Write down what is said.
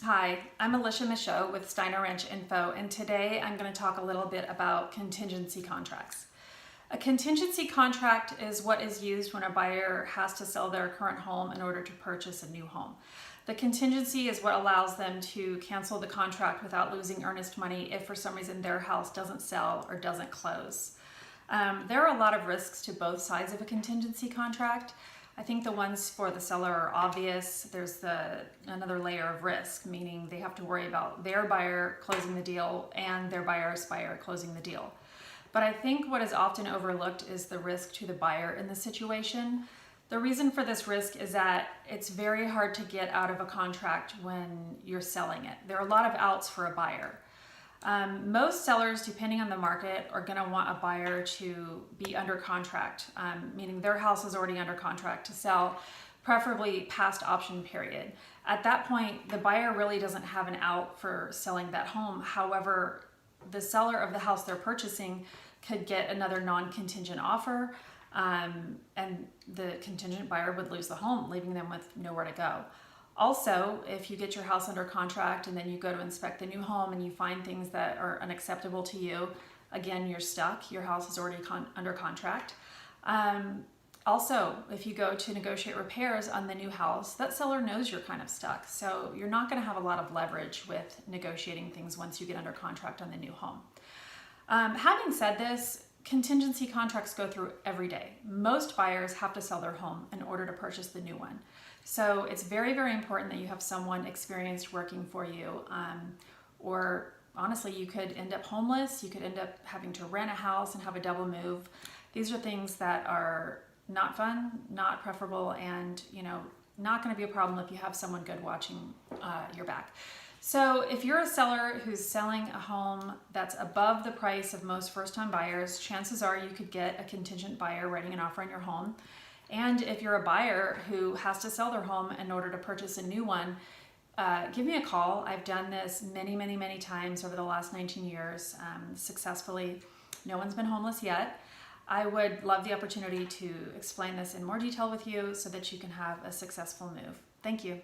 Hi, I'm Elicia Michaud with Steiner Ranch Info, and today I'm going to talk a little bit about contingency contracts. A contingency contract is what is used when a buyer has to sell their current home in order to purchase a new home. The contingency is what allows them to cancel the contract without losing earnest money if for some reason their house doesn't sell or doesn't close. There are a lot of risks to both sides of a contingency contract. I think the ones for the seller are obvious. There's another layer of risk, meaning they have to worry about their buyer closing the deal and their buyer's buyer closing the deal. But I think what is often overlooked is the risk to the buyer in the situation. The reason for this risk is that it's very hard to get out of a contract when you're selling it. There are a lot of outs for a buyer. Most sellers, depending on the market, are going to want a buyer to be under contract, meaning their house is already under contract to sell, preferably past option period. At that point, the buyer really doesn't have an out for selling that home. However, the seller of the house they're purchasing could get another non-contingent offer, and the contingent buyer would lose the home, leaving them with nowhere to go. Also, if you get your house under contract and then you go to inspect the new home and you find things that are unacceptable to you, again, you're stuck. Your house is already under contract. Also, if you go to negotiate repairs on the new house, that seller knows you're kind of stuck. So you're not going to have a lot of leverage with negotiating things once you get under contract on the new home. Having said this, contingency contracts go through every day. Most buyers have to sell their home in order to purchase the new one. So it's very, very important that you have someone experienced working for you. Or honestly, you could end up homeless. You could end up having to rent a house and have a double move. These are things that are not fun, not preferable, and not going to be a problem if you have someone good watching your back. So if you're a seller who's selling a home that's above the price of most first-time buyers, chances are you could get a contingent buyer writing an offer on your home. And if you're a buyer who has to sell their home in order to purchase a new one, give me a call. I've done this many, many, many times over the last 19 years successfully. No one's been homeless yet. I would love the opportunity to explain this in more detail with you so that you can have a successful move. Thank you.